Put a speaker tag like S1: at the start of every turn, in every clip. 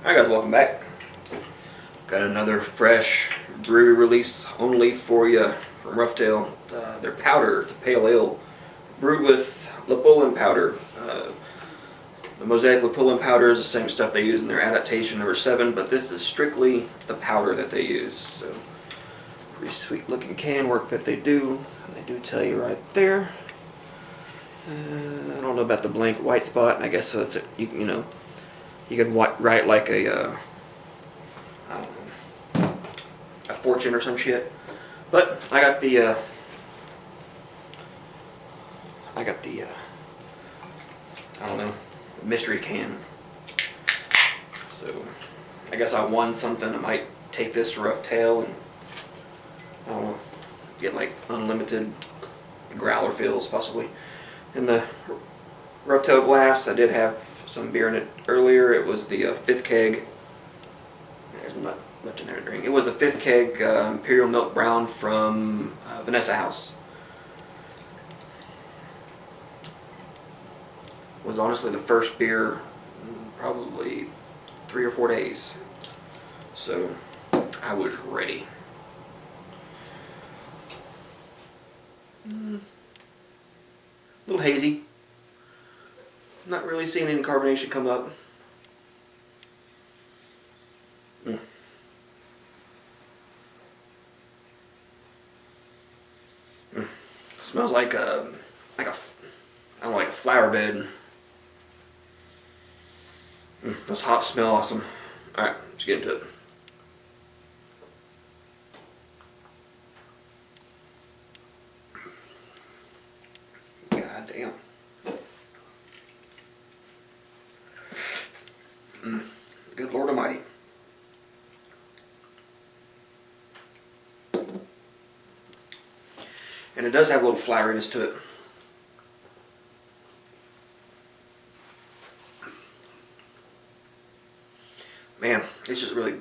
S1: Hi guys, welcome back. Got another fresh brewery release only for you from Roughtail. Their powder, it's a pale ale brewed with Lapolin powder. The Mosaic Lapolin powder is the same stuff they use in their adaptation number 7, but this is strictly the powder that they use. So pretty sweet looking can work that they do. And they do tell you right there. I don't know about the blank white spot. I guess so that's it. You could write like a fortune or some shit. But I got the I don't know, mystery can. So I guess I won something. I might take this Roughtail and I don't know, get like unlimited growler fills possibly. In the Roughtail glass, I did have some beer in it earlier. It was the 5th keg. There's not much in there to drink. It was the 5th keg Imperial Milk Brown from Vanessa House. Was honestly the first beer in probably 3 or 4 days. So I was ready. A little hazy. Not really seeing any carbonation come up. Smells like a I don't know, like a flower bed. Those hops smell awesome. All right, let's get into it. God damn. Good Lord Almighty. And it does have a little floweriness to it. Man, it's just really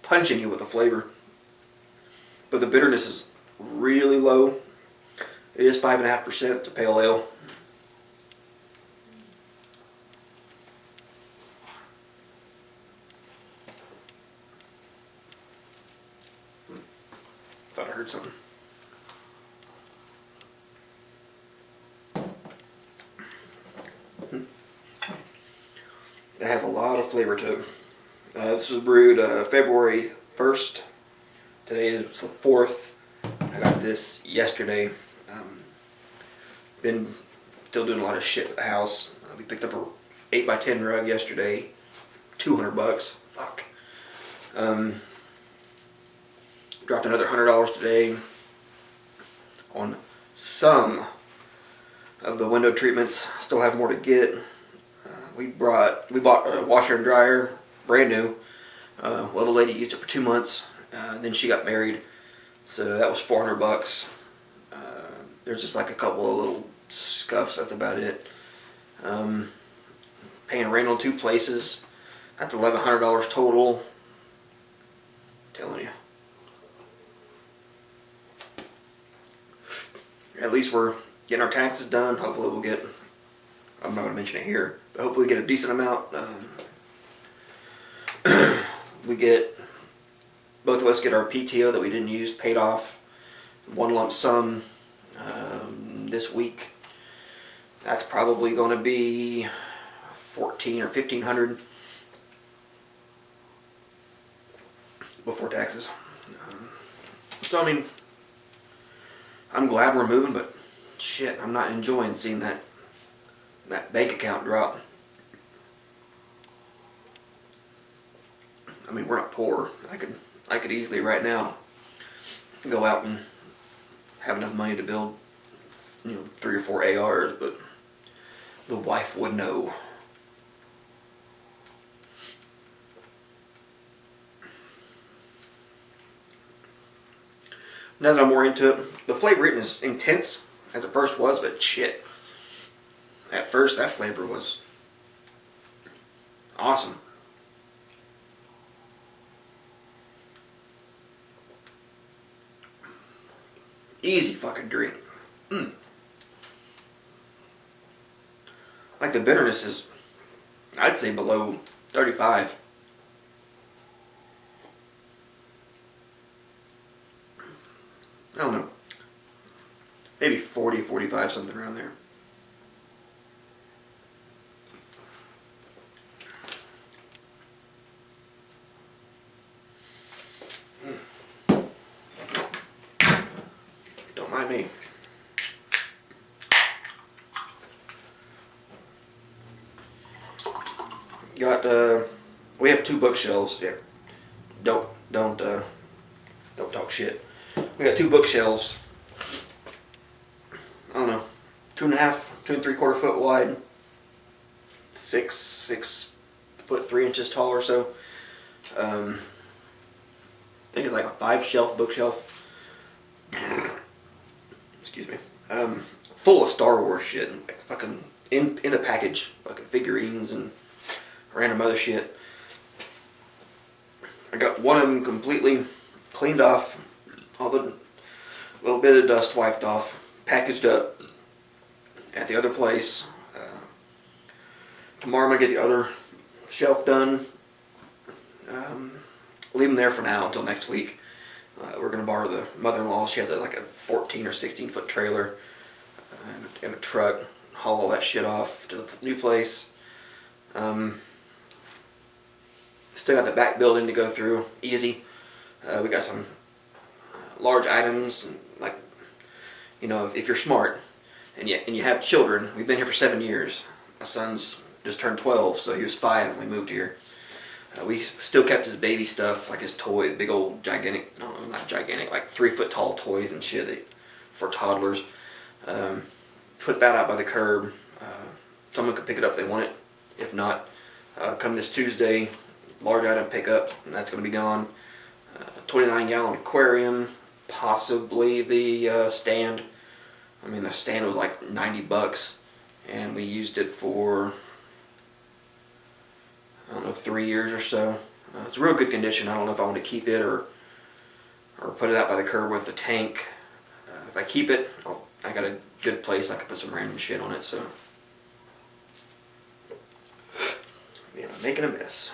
S1: punching you with the flavor. But the bitterness is really low. It is 5.5%. It's a pale ale. Thought I heard something. It has a lot of flavor to it. This was brewed February 1st. Today is the 4th. I got this yesterday. Been still doing a lot of shit with the house. We picked up a 8x10 rug yesterday. $200. Fuck. Dropped another $100 today on some of the window treatments. Still have more to get. We bought a washer and dryer, brand new. Well, the lady used it for 2 months. Then she got married, so that was $400. There's just like a couple of little scuffs. That's about it. Paying rent on 2 places. That's $1,100 total. I'm telling you. At least we're getting our taxes done. Hopefully we'll get, I'm not going to mention it here, but hopefully we get a decent amount. Both of us get our PTO that we didn't use paid off. One lump sum this week. That's probably going to be $1,400 or $1,500 before taxes. So I mean, I'm glad we're moving, but shit, I'm not enjoying seeing that bank account drop. I mean, we're not poor. I could easily right now go out and have enough money to build, 3 or 4 ARs, but the wife would know. Now that I'm more into it, the flavor isn't as intense as it first was, but shit. At first, that flavor was awesome. Easy fucking drink. Like the bitterness is, I'd say below 35. 40, 45, something around there. Don't mind me. We have 2 bookshelves. Yeah. Don't talk shit. We got 2 bookshelves. I don't know, 2.5, 2 3/4 foot wide, 6 foot 3 inches tall or so. I think it's like a 5-shelf bookshelf. Excuse me. Full of Star Wars shit, and like fucking in the package, fucking figurines and random other shit. I got one of them completely cleaned off, all the little bit of dust wiped off, packaged up at the other place. Tomorrow I'm going to get the other shelf done. Leave them there for now until next week. We're going to borrow the mother-in-law. She has like a 14 or 16 foot trailer and a truck. Haul all that shit off to the new place. Still got the back building to go through. Easy. We got some large items, and like, you know, if you're smart and you have children. We've been here for 7 years. My son's just turned 12, so he was 5 when we moved here. We still kept his baby stuff, like his toy, big old gigantic, no, not gigantic, like 3 foot tall toys and shit for toddlers. Put that out by the curb. Someone could pick it up if they want it. If not, come this Tuesday, large item pickup, and that's going to be gone. 29-gallon aquarium, possibly the stand. I mean, the stand was like $90, and we used it for, I don't know, 3 years or so. It's real good condition. I don't know if I want to keep it or put it out by the curb with the tank. If I keep it, I got a good place I can put some random shit on it. So, yeah, I'm making a mess.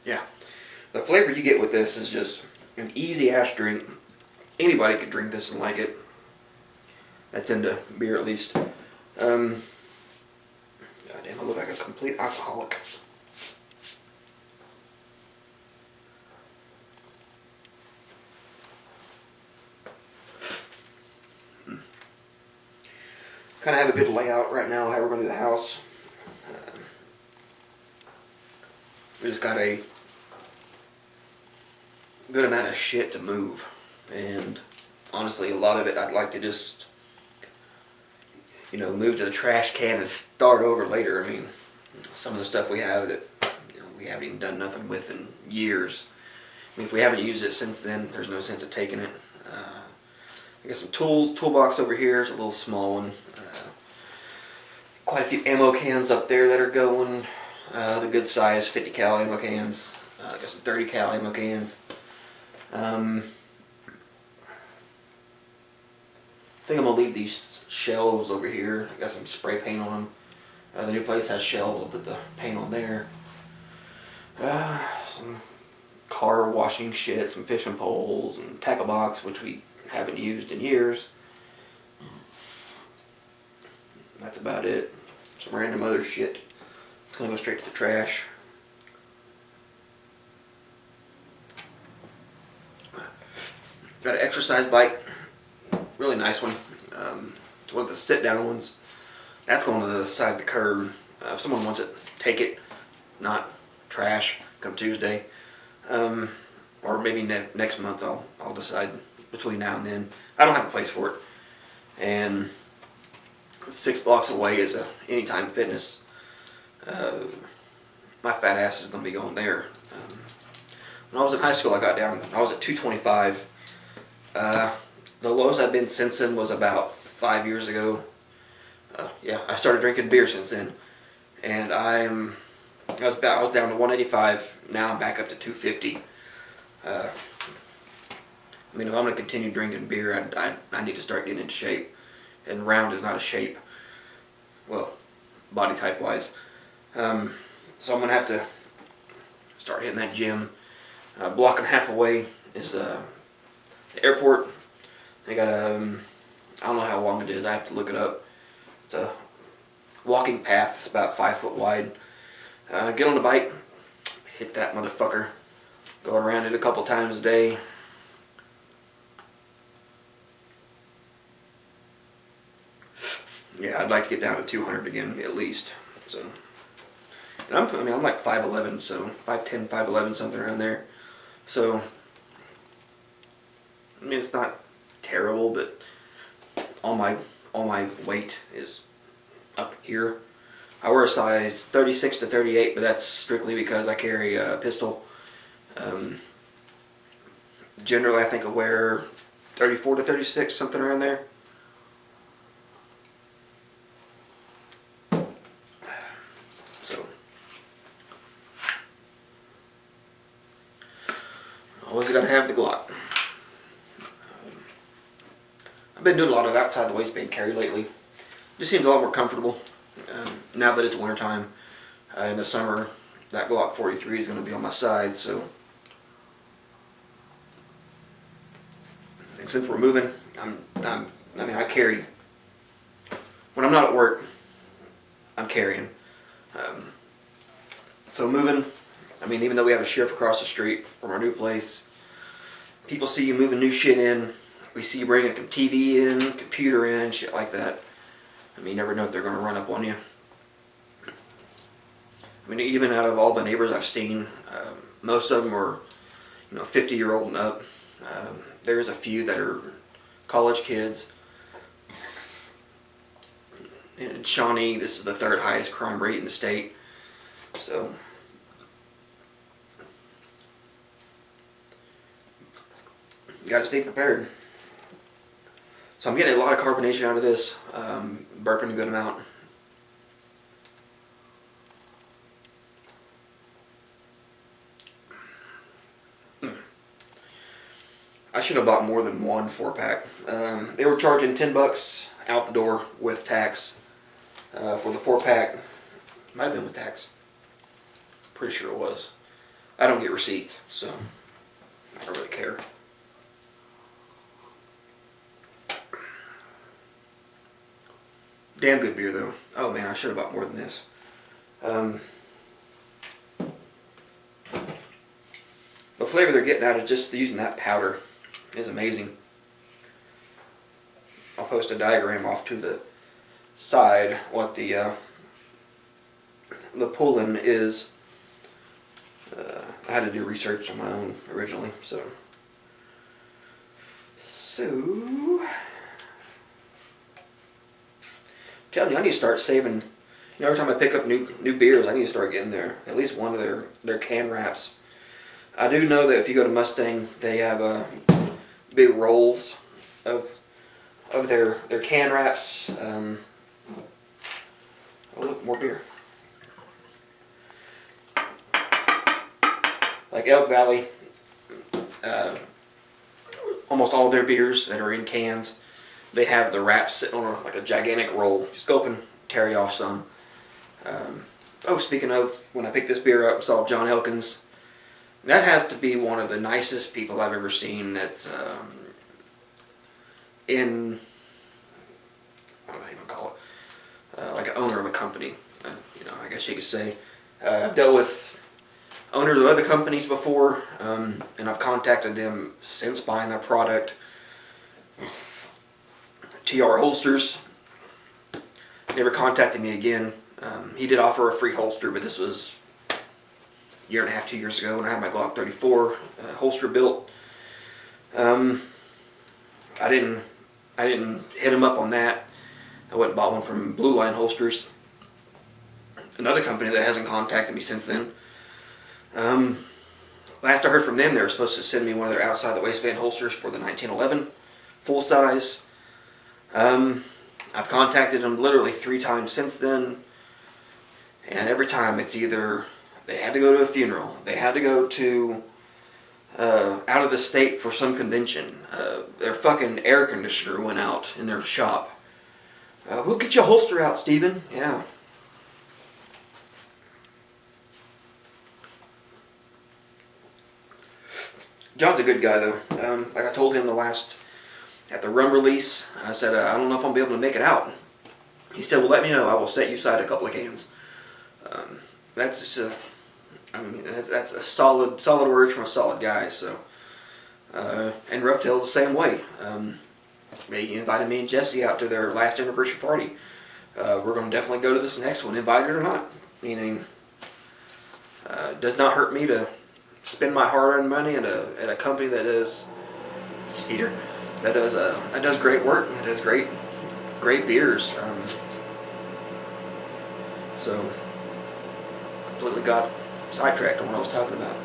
S1: Yeah, the flavor you get with this is just an easy ass drink. Anybody could drink this and like it. That's into beer, at least. Goddamn, I look like a complete alcoholic. Kind of have a good layout right now how we're going to do the house. We just got a good amount of shit to move, and honestly, a lot of it I'd like to just, you know, move to the trash can and start over later. I mean, some of the stuff we have that, you know, we haven't even done nothing with in years. I mean, if we haven't used it since then, there's no sense of taking it. I got some toolbox over here. It's a little small one. Quite a few ammo cans up there that are going. The good size 50 cal ammo cans. I got some 30 cal ammo cans. I think I'm going to leave these shelves over here. I got some spray paint on them. The new place has shelves. I'll put the paint on there. Some car washing shit, some fishing poles, and tackle box, which we haven't used in years. That's about it. Some random other shit. It's going to go straight to the trash. Got an exercise bike. Really nice one. It's one of the sit-down ones. That's going to the side of the curb. If someone wants it, take it. Not trash. Come Tuesday. Or maybe next month I'll decide between now and then. I don't have a place for it. And 6 blocks away is a Anytime Fitness. My fat ass is going to be going there. When I was in high school, I was at 225. The lowest I've been since then was about 5 years ago. Yeah, I started drinking beer since then. And I was down to 185. Now I'm back up to 250. I mean, if I'm going to continue drinking beer, I need to start getting into shape. And round is not a shape. Well, body type wise. So I'm going to have to start hitting that gym. A block and a half away is the airport. They got I don't know how long it is. I have to look it up. It's a walking path. It's about 5 foot wide. Get on the bike, hit that motherfucker. Go around it a couple times a day. Yeah, I'd like to get down to 200 again at least. So, and I'm like 5'11", so 5'10", 5'11", something around there. So, I mean, it's not terrible, but all my weight is up here. I wear a size 36 to 38, but that's strictly because I carry a pistol. Generally, I think I wear 34 to 36, something around there. So, always got to have the Glock. I've been doing a lot of outside the waistband carry lately. Just seems a lot more comfortable now that it's wintertime. In the summer, that Glock 43 is going to be on my side, so. And since we're moving, I carry. When I'm not at work, I'm carrying. So moving, even though we have a sheriff across the street from our new place, people see you moving new shit in. We see you bringing a TV in, computer in, shit like that. You never know if they're going to run up on you. Even out of all the neighbors I've seen, most of them are, 50-year-old and up. There's a few that are college kids. In Shawnee, this is the 3rd highest crime rate in the state. So, you got to stay prepared. So I'm getting a lot of carbonation out of this, burping a good amount. I should have bought more than one 4-pack. They were charging $10 out the door with tax for the 4-pack. Might have been with tax. Pretty sure it was. I don't get receipts, so I don't really care. Damn good beer though. Oh man, I should have bought more than this. The flavor they're getting out of just using that powder is amazing. I'll post a diagram off to the side what the pull-in is. I had to do research on my own originally, so telling you, I need to start saving. Every time I pick up new beers, I need to start getting at least one of their can wraps. I do know that if you go to Mustang, they have big rolls of their can wraps. Oh look, more beer. Like Elk Valley, almost all of their beers that are in cans, they have the wraps sitting on like a gigantic roll. Just go up and carry off some. Speaking of, when I picked this beer up, I saw John Elkins. That has to be one of the nicest people I've ever seen. That's in, what do I even call it? Like an owner of a company. I guess you could say. I've dealt with owners of other companies before, and I've contacted them since buying their product. TR Holsters never contacted me again. He did offer a free holster, but this was a year and a half, 2 years ago when I had my Glock 34 holster built. I didn't hit him up on that. I went and bought one from Blue Line Holsters, another company that hasn't contacted me since then. Last I heard from them, they were supposed to send me one of their outside the waistband holsters for the 1911 full size. I've contacted them literally 3 times since then, and every time it's either they had to go to a funeral, they had to go to out of the state for some convention, their fucking air conditioner went out in their shop. We'll get you a holster out, Steven. Yeah. John's a good guy though. Like I told him at the rum release, I said, I don't know if I'll be able to make it out. He said, well, let me know. I will set you aside a couple of cans. That's a solid word from a solid guy. So, and Roughtail's the same way. They invited me and Jesse out to their last anniversary party. We're going to definitely go to this next one, invited or not. Meaning, it does not hurt me to spend my hard-earned money at a company that does great work, that does great beers. So completely got sidetracked on what I was talking about.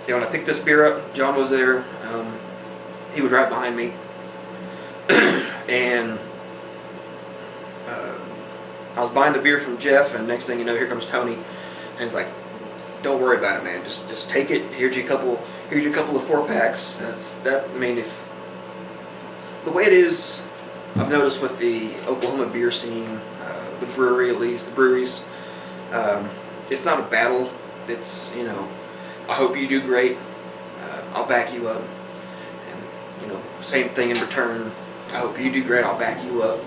S1: When I picked this beer up, John was there. He was right behind me, and I was buying the beer from Jeff, and next thing you know, here comes Tony, and he's like, "Don't worry about it, man. Just take it. Here's your couple of 4-packs." I mean, if the way it is, I've noticed with the Oklahoma beer scene, the brewery at least, the breweries, it's not a battle. It's, I hope you do great. I'll back you up. And, same thing in return. I hope you do great. I'll back you up.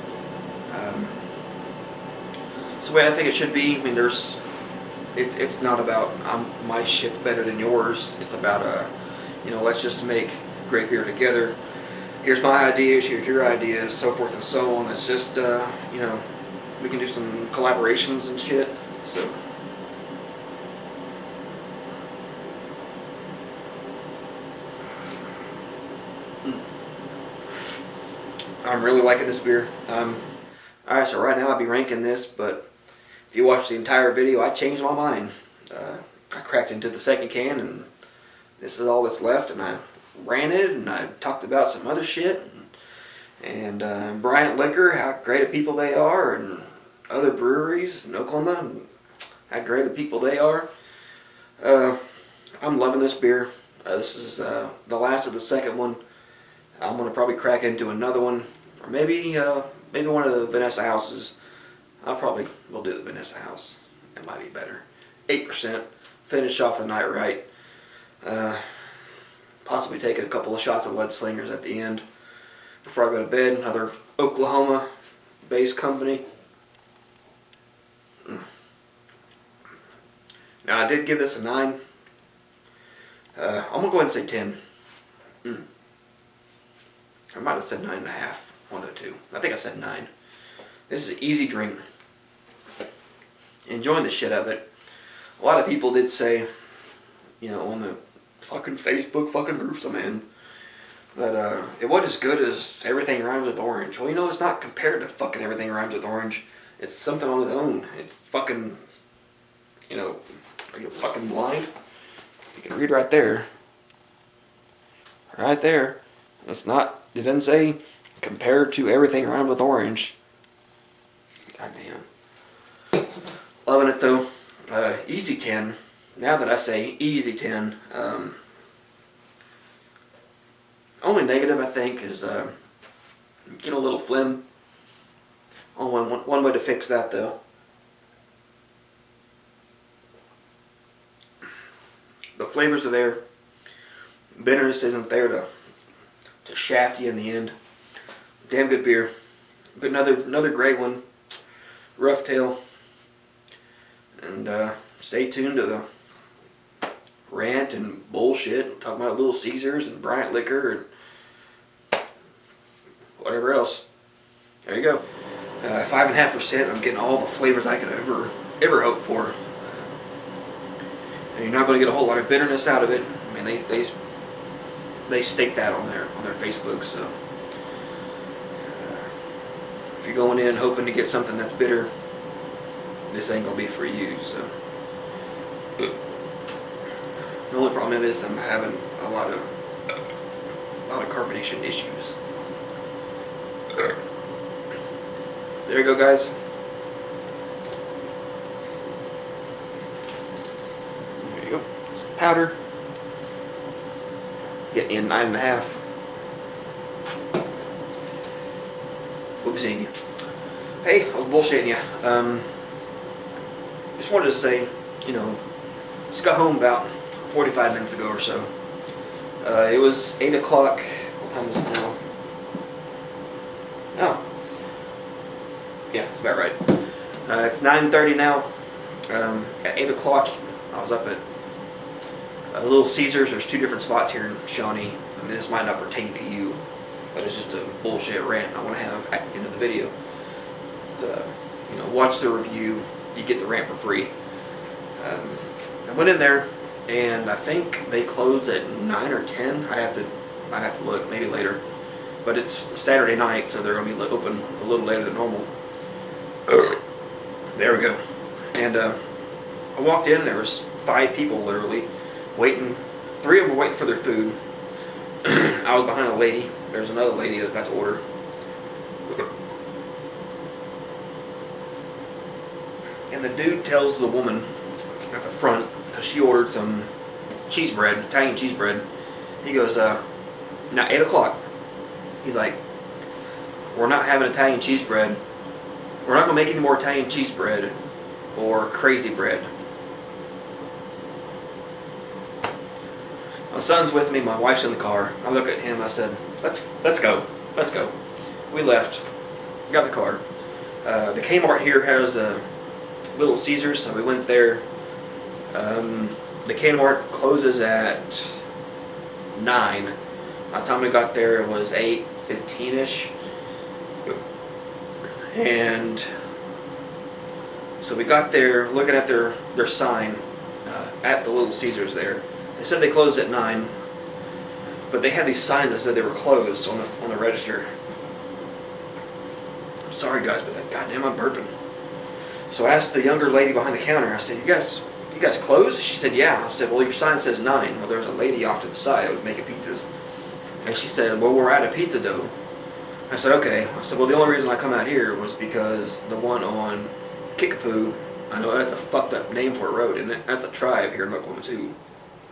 S1: It's the way I think it should be. I mean, it's not about my shit's better than yours. It's about let's just make great beer together. Here's my ideas, here's your ideas, so forth and so on. It's just we can do some collaborations and shit. So I'm really liking this beer. Alright, so right now I'd be ranking this, but if you watch the entire video, I changed my mind. I cracked into the second can, and this is all that's left, and I ranted, and I talked about some other shit, and Bryant Liquor, how great of people they are, and other breweries in Oklahoma, and how great of people they are. I'm loving this beer. This is the last of the second one. I'm going to probably crack into another one, or maybe one of the Vanessa Houses. I'll probably will do the Vanessa House. It might be better. 8%. Finish off the night right. Possibly take a couple of shots of Lead Slingers at the end before I go to bed. Another Oklahoma-based company. Now I did give this a 9. I'm gonna go ahead and say 10. I might have said 9.5. One of the two. I think I said 9. This is an easy drink. Enjoying the shit of it. A lot of people did say, on the fucking Facebook fucking groups I'm in, that it wasn't as good as Everything Rhymes with Orange. Well, it's not compared to fucking Everything Rhymes with Orange. It's something on its own. It's fucking, are you fucking blind? You can read right there. Right there. It doesn't say compared to Everything Rhymes with Orange. Goddamn. Loving it though. Easy 10. Now that I say easy 10, only negative I think is get a little phlegm. Only one way to fix that though. The flavors are there. Bitterness isn't there to shaft you in the end. Damn good beer. But another great one. Roughtail. And stay tuned to the rant and bullshit. Talking about Little Caesars and Bryant Liquor and whatever else. There you go. 5.5%. I'm getting all the flavors I could ever hope for. And you're not going to get a whole lot of bitterness out of it. I mean, they stake that on their Facebook. So if you're going in hoping to get something that's bitter, this ain't gonna be for you. So the only problem is I'm having a lot of carbonation issues. There you go, guys. There you go. Some powder. Getting in 9.5. Whoopsie you. Hey, I was bullshitting you. Just wanted to say, just got home about 45 minutes ago or so. It was 8 o'clock. What time is it now? Oh. Yeah, it's about right. It's 9:30 now. At 8 o'clock, I was up at Little Caesars. There's 2 different spots here in Shawnee. I mean, this might not pertain to you, but it's just a bullshit rant I want to have at the end of the video. Watch the review. You get the rant for free. I went in there, and I think they closed at 9 or 10. Might have to look, maybe later. But it's Saturday night, so they're gonna be open a little later than normal. There we go. And I walked in. There was 5 people literally waiting. 3 of them were waiting for their food. I was behind a lady. There's another lady that got to order. And the dude tells the woman at the front, because she ordered some cheese bread, Italian cheese bread. He goes, now 8 o'clock. He's like, we're not having Italian cheese bread. We're not going to make any more Italian cheese bread or crazy bread. My son's with me, my wife's in the car. I look at him, I said, let's go. We left, got in the car. The Kmart here has a Little Caesars, so we went there. The Kmart closes at 9. By the time we got there, it was 8:15ish. And so we got there looking at their sign at the Little Caesars there. They said they closed at 9, but they had these signs that said they were closed on the register. I'm sorry guys, but that goddamn I'm burping. So I asked the younger lady behind the counter, I said, you guys closed? She said, yeah. I said, well, your sign says 9. Well, there was a lady off to the side that was making pizzas. And she said, well, we're out of pizza dough. I said, okay. I said, well, the only reason I come out here was because the one on Kickapoo, I know that's a fucked up name for a road, isn't it? That's a tribe here in Oklahoma too.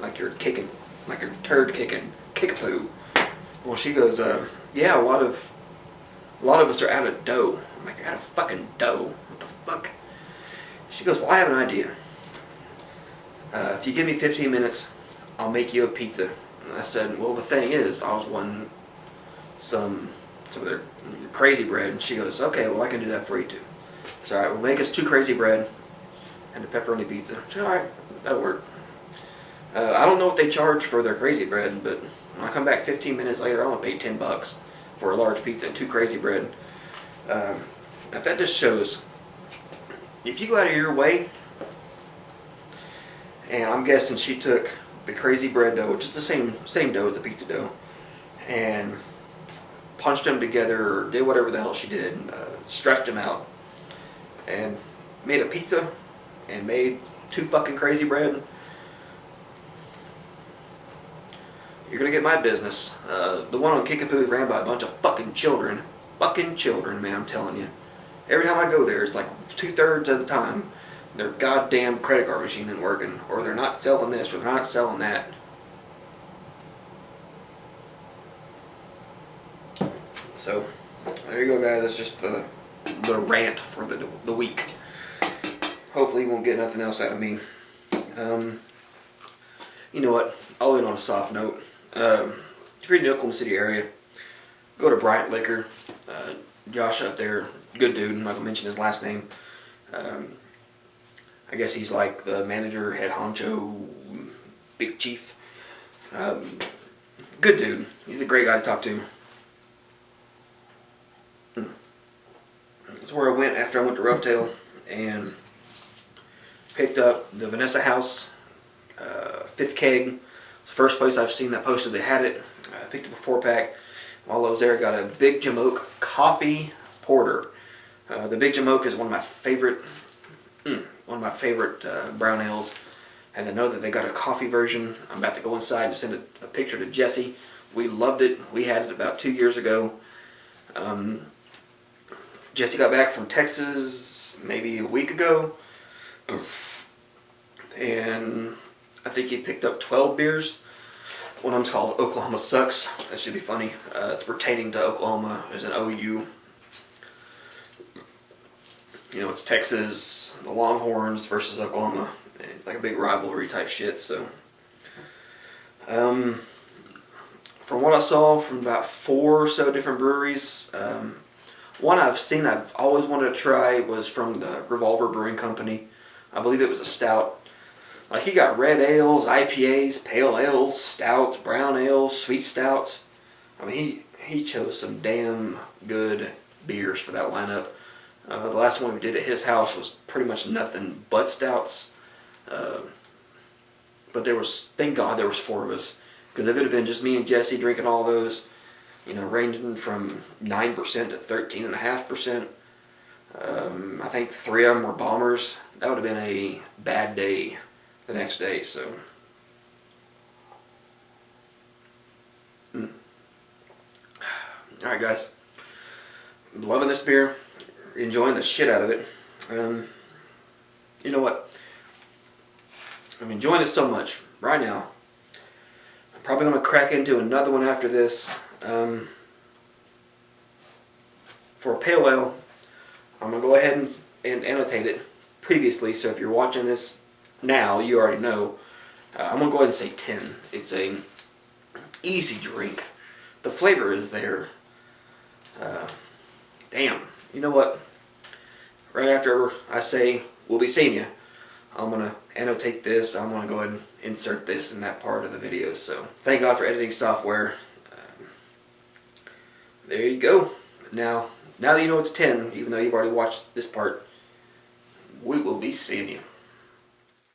S1: Like you're kicking, like you're turd kicking, Kickapoo. Well, she goes, yeah, a lot of us are out of dough. I'm like, you're out of fucking dough. What the fuck? She goes, well, I have an idea. If you give me 15 minutes, I'll make you a pizza. And I said, well, the thing is, I was wanting some of their crazy bread. And she goes, okay, well, I can do that for you too. So, all right, we'll make us 2 crazy bread and a pepperoni pizza. I said, all right, that'll work. I don't know what they charge for their crazy bread, but when I come back 15 minutes later, I'm going to pay $10 for a large pizza and 2 crazy bread. If that just shows, if you go out of your way, and I'm guessing she took the crazy bread dough, which is the same dough as the pizza dough, and punched them together or did whatever the hell she did, stretched them out, and made a pizza and made 2 fucking crazy bread. You're gonna get my business. The one on Kickapoo is ran by a bunch of fucking children. Fucking children, man, I'm telling you. Every time I go there, it's like 2/3 of the time their goddamn credit card machine isn't working, or they're not selling this, or they're not selling that. So, there you go, guys. That's just the rant for the week. Hopefully you won't get nothing else out of me. You know what? I'll end on a soft note. If you're in the Oklahoma City area, go to Bryant Liquor. Josh up there, good dude. I'm not gonna mention his last name. I guess he's like the manager, head honcho, big chief. Good dude. He's a great guy to talk to. That's where I went after I went to Roughtail and picked up the Vanessa House 5th keg. It's the first place I've seen that posted they had it. I picked up a 4-pack. While I was there, got a Big Jamoke coffee porter. The Big Jamoke is one of my favorite brown ales. And I know that they got a coffee version. I'm about to go inside and send a picture to Jesse. We loved it. We had it about 2 years ago. Jesse got back from Texas maybe a week ago. And I think he picked up 12 beers. One of them's called Oklahoma Sucks. That should be funny. It's pertaining to Oklahoma as an OU. You know, it's Texas, the Longhorns versus Oklahoma. It's like a big rivalry type shit, so. from what I saw from about 4 or so different breweries, one I've always wanted to try was from the Revolver Brewing Company. I believe it was a stout. Like he got red ales, IPAs, pale ales, stouts, brown ales, sweet stouts. I mean, he chose some damn good beers for that lineup. The last one we did at his house was pretty much nothing but stouts. But thank God there was 4 of us. Because if it had been just me and Jesse drinking all those, ranging from 9% to 13.5%, I think 3 of them were bombers. That would have been a bad day the next day, so. Alright guys, I'm loving this beer, enjoying the shit out of it. You know what, I'm enjoying it so much right now. I'm probably going to crack into another one after this. For a pale ale, I'm going to go ahead and annotate it previously, so if you're watching this now, you already know. I'm going to go ahead and say 10. It's a easy drink. The flavor is there. Damn. You know what? Right after I say, we'll be seeing you, I'm going to annotate this. I'm going to go ahead and insert this in that part of the video. So, thank God for editing software. There you go. Now that you know it's 10, even though you've already watched this part, we will be seeing you.